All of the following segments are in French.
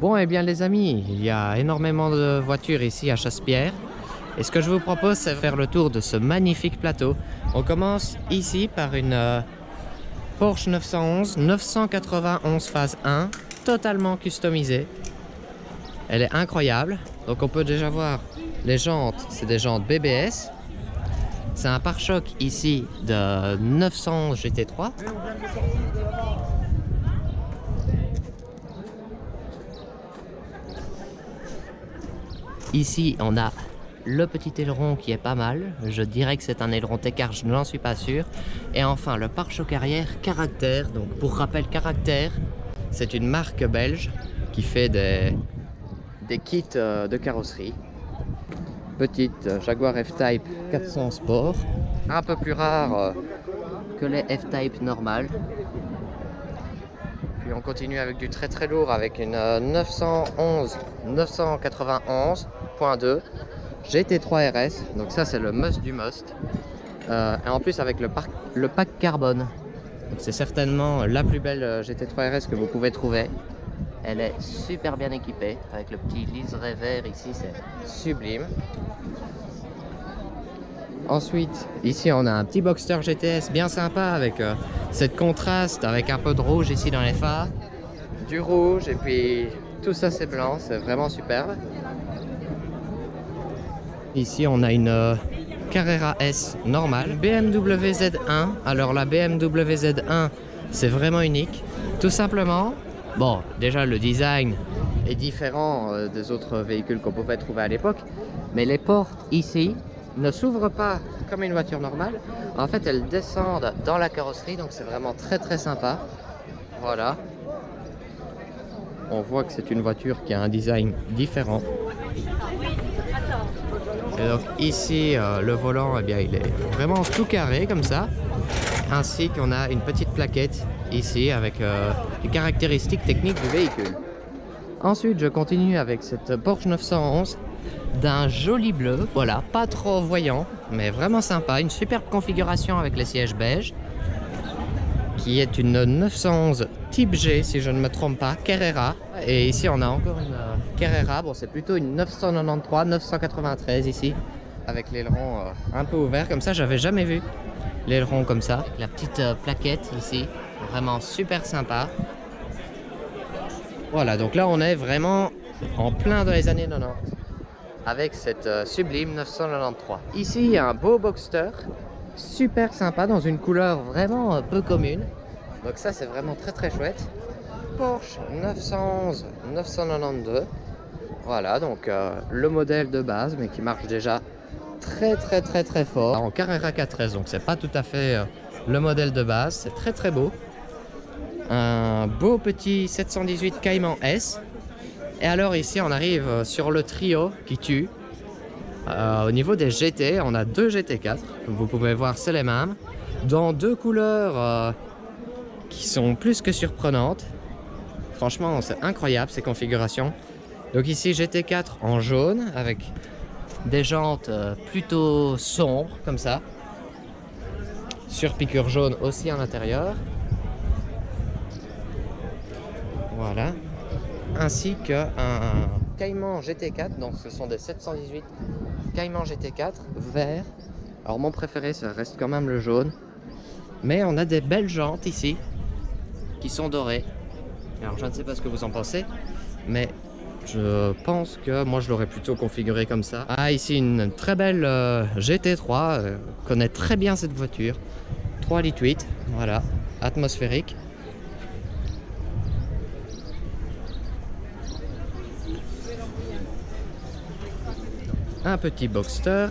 Bon, eh bien les amis, il y a énormément de voitures ici à Chassepierre. Et ce que je vous propose, c'est faire le tour de ce magnifique plateau. On commence ici par une Porsche 911, 991 phase 1, totalement customisée. Elle est incroyable. Donc on peut déjà voir les jantes, c'est des jantes BBS. C'est un pare-choc ici de 911 GT3. Ici, on a le petit aileron qui est pas mal. Je dirais que c'est un aileron Teccar, je n'en suis pas sûr. Et enfin, le pare-choc arrière Caractère. Donc, pour rappel, Caractère, c'est une marque belge qui fait des kits de carrosserie. Petite Jaguar F-Type 400 Sport. Un peu plus rare que les F-Type normales. Puis on continue avec du très très lourd avec une 991.2 GT3 RS. Donc ça c'est le must du must. Et en plus avec le pack carbone. C'est certainement la plus belle GT3 RS que vous pouvez trouver. Elle est super bien équipée avec le petit liseré vert ici, c'est sublime. Ensuite, ici on a un petit Boxster GTS bien sympa avec cette contraste avec un peu de rouge ici dans les phares, du rouge et puis tout ça c'est blanc, c'est vraiment superbe. Ici on a une Carrera S normale, BMW Z1. Alors la BMW Z1 c'est vraiment unique, tout simplement. Bon, déjà le design est différent des autres véhicules qu'on pouvait trouver à l'époque, mais les portes ici ne s'ouvrent pas comme une voiture normale. En fait, elles descendent dans la carrosserie, donc c'est vraiment très très sympa. Voilà. On voit que c'est une voiture qui a un design différent. Et donc ici, le volant, eh bien, il est vraiment tout carré comme ça. Ainsi qu'on a une petite plaquette ici avec les caractéristiques techniques du véhicule. Ensuite, je continue avec cette Porsche 911 d'un joli bleu, voilà, pas trop voyant, mais vraiment sympa. Une superbe configuration avec les sièges beige, qui est une 911 type G, si je ne me trompe pas, Carrera. Et ici, on a encore une Carrera. Bon, c'est plutôt une 993, 993 ici, avec l'aileron un peu ouvert. Comme ça, j'avais jamais vu l'aileron comme ça. Avec la petite plaquette ici, vraiment super sympa. Voilà, donc là, on est vraiment en plein dans les années 90. Avec cette sublime 993. Ici, il y a un beau Boxster, super sympa, dans une couleur vraiment peu commune. Donc ça, c'est vraiment très très chouette. Porsche 911 992. Voilà, donc le modèle de base, mais qui marche déjà très très très très fort. En Carrera 4S, donc c'est pas tout à fait le modèle de base, c'est très très beau. Un beau petit 718 Cayman S. Et alors ici on arrive sur le trio qui tue. Au niveau des GT, on a deux GT4, comme vous pouvez voir c'est les mêmes, dans deux couleurs qui sont plus que surprenantes. Franchement c'est incroyable ces configurations. Donc ici GT4 en jaune avec des jantes plutôt sombres comme ça. Sur piqûre jaune aussi à l'intérieur. Voilà. Ainsi qu'un Cayman GT4, donc ce sont des 718 Cayman GT4 vert. Alors mon préféré ça reste quand même le jaune, mais on a des belles jantes ici qui sont dorées. Alors je ne sais pas ce que vous en pensez, mais je pense que moi je l'aurais plutôt configuré comme ça. Ah, ici une très belle GT3, connaît très bien cette voiture, 3,8 litres, voilà, atmosphérique. Un petit Boxster.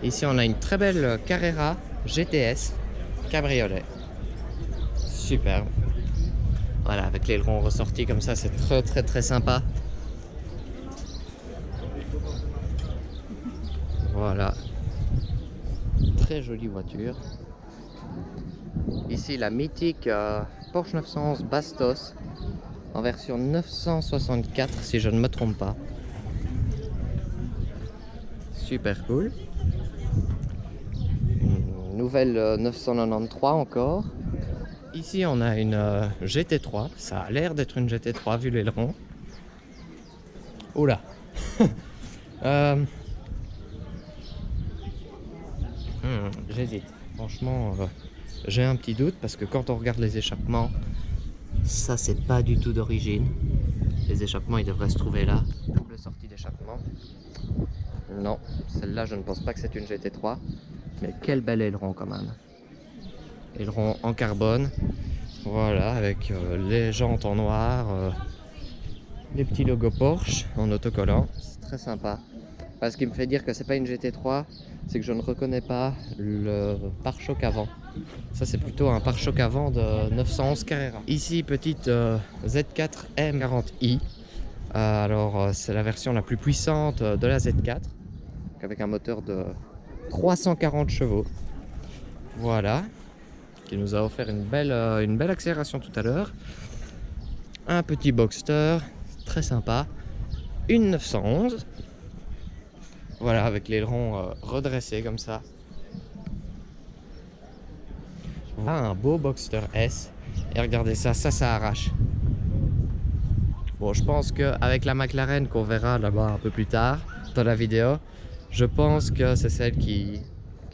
Ici on a une très belle Carrera GTS cabriolet. Superbe. Voilà, avec l'aileron ressorti comme ça, c'est très très très sympa. Voilà. Très jolie voiture. Ici la mythique Porsche 911 Bastos en version 964 si je ne me trompe pas. Super cool. Une nouvelle 993 encore. Ici on a une GT3, ça a l'air d'être une GT3 vu l'aileron. Oula. J'hésite. Franchement, j'ai un petit doute parce que quand on regarde les échappements, ça c'est pas du tout d'origine. Les échappements ils devraient se trouver là. Double sortie d'échappement. Non, celle-là je ne pense pas que c'est une GT3. Mais quel bel aileron quand même. Aileron en carbone. Voilà, avec les jantes en noir. Les petits logos Porsche en autocollant. C'est très sympa. Ce qui me fait dire que c'est pas une GT3, c'est que je ne reconnais pas le pare-choc avant. Ça c'est plutôt un pare-choc avant de 911 Carrera. Ici petite Z4 M40i. Alors c'est la version la plus puissante de la Z4, avec un moteur de 340 chevaux. Voilà, qui nous a offert une belle accélération tout à l'heure. Un petit Boxster, très sympa. Une 911. Voilà, avec l'aileron redressé comme ça. Voilà un beau Boxster S. Et regardez ça, ça arrache. Bon, je pense qu'avec la McLaren qu'on verra là-bas un peu plus tard dans la vidéo, je pense que c'est celle qui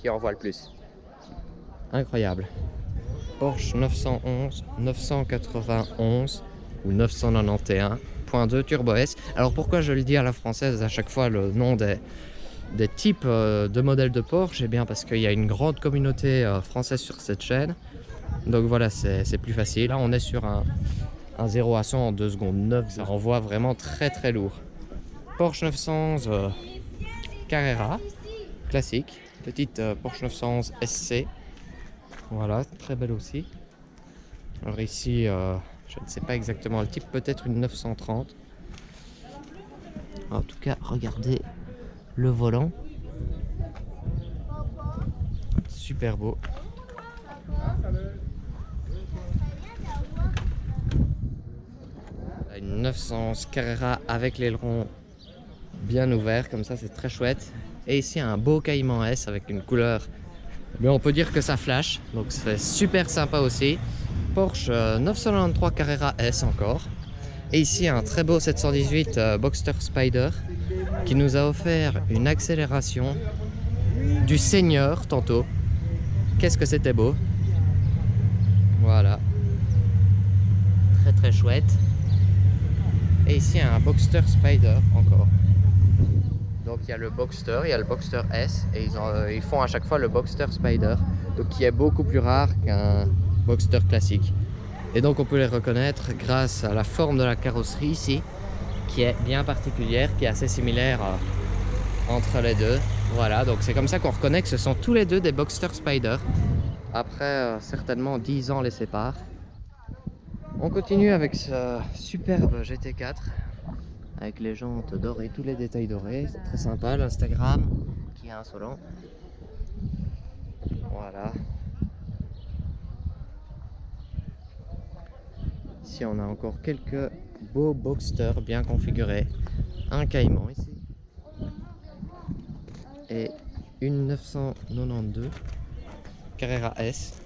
envoie le plus. Incroyable. Porsche 911, 991 ou 991.2 Turbo S. Alors pourquoi je le dis à la française à chaque fois le nom des types de modèles de Porsche? Eh bien parce qu'il y a une grande communauté française sur cette chaîne. Donc voilà, c'est plus facile. Là on est sur un 0 à 100 en 2 secondes 9, ça renvoie vraiment très lourd. Porsche 911 Carrera, classique. Petite Porsche 911 SC. Voilà, très belle aussi. Alors ici, je ne sais pas exactement le type, peut-être une 930. En tout cas, regardez le volant. Super beau. Une 911 Carrera avec l'aileron bien ouvert, comme ça c'est très chouette. Et ici un beau Cayman S avec une couleur, mais on peut dire que ça flash, donc c'est super sympa aussi. Porsche 993 Carrera S encore. Et ici un très beau 718 Boxster Spider qui nous a offert une accélération du Seigneur tantôt. Qu'est-ce que c'était beau. Voilà. Très chouette. Et ici un Boxster Spider encore. Donc il y a le Boxster, il y a le Boxster S et ils font à chaque fois le Boxster Spider, donc qui est beaucoup plus rare qu'un Boxster classique. Et donc on peut les reconnaître grâce à la forme de la carrosserie ici, qui est bien particulière, qui est assez similaire entre les deux. Voilà, donc c'est comme ça qu'on reconnaît que ce sont tous les deux des Boxster Spider. Après certainement 10 ans les séparent. On continue avec ce superbe GT4 avec les jantes dorées, tous les détails dorés, c'est très sympa. L'Instagram qui est insolent. Voilà. Ici on a encore quelques beaux Boxster bien configurés. Un Cayman ici. Et une 992 Carrera S.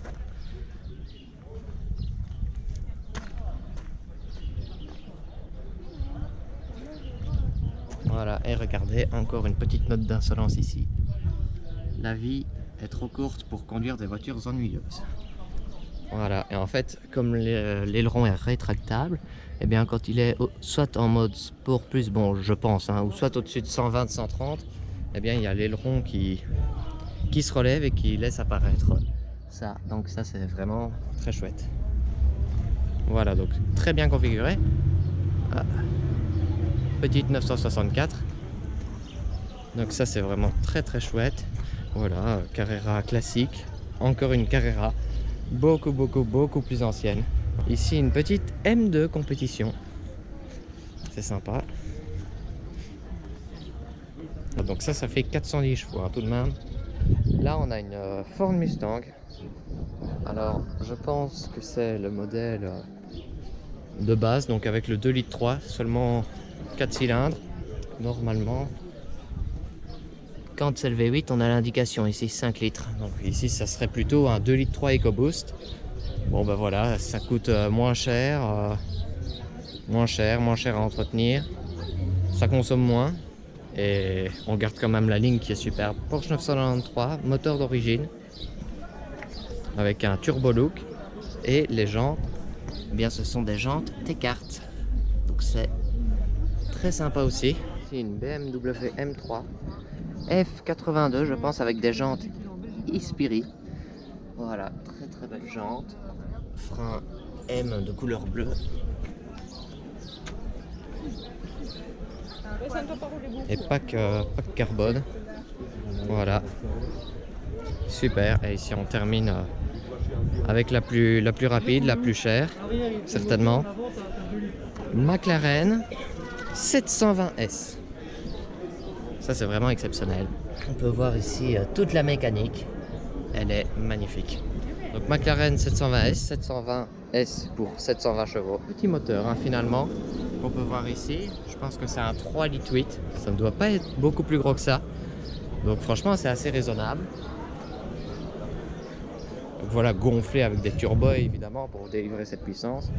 Voilà, et regardez, encore une petite note d'insolence ici. La vie est trop courte pour conduire des voitures ennuyeuses. Voilà, et en fait, comme l'aileron est rétractable, et bien quand il est soit en mode sport plus, bon je pense, ou soit au-dessus de 120, 130, et bien il y a l'aileron qui se relève et qui laisse apparaître ça. Donc ça c'est vraiment très chouette. Voilà, donc très bien configuré. Ah. Petite 964. Donc ça c'est vraiment très chouette. Voilà, Carrera classique. Encore une Carrera. Beaucoup plus ancienne. Ici une petite M2 compétition. C'est sympa. Donc ça fait 410 chevaux tout de même. Là on a une Ford Mustang. Alors je pense que c'est le modèle de base, donc avec le 2,3 litres, seulement 4 cylindres normalement. Quand c'est le V8 on a l'indication ici 5 litres, donc ici ça serait plutôt un 2,3 litres EcoBoost. Bon ben voilà, ça coûte moins cher à entretenir, ça consomme moins et on garde quand même la ligne qui est superbe. Porsche 993, moteur d'origine avec un turbo look et les jantes, eh bien ce sont des jantes T-Cart, donc c'est très sympa aussi. Ici une BMW M3 F82 je pense avec des jantes Ispiri. Voilà, très très belle jante, frein M de couleur bleue. Et pack carbone. Voilà, super. Et ici on termine avec la plus rapide, la plus chère, certainement. McLaren 720S. Ça c'est vraiment exceptionnel. On peut voir ici toute la mécanique. Elle est magnifique. Donc McLaren 720S, 720S pour 720 chevaux. Petit moteur hein, finalement, qu'on peut voir ici. Je pense que c'est un 3,8 litres. Ça ne doit pas être beaucoup plus gros que ça. Donc franchement c'est assez raisonnable. Donc voilà, gonflé avec des turbos évidemment pour délivrer cette puissance.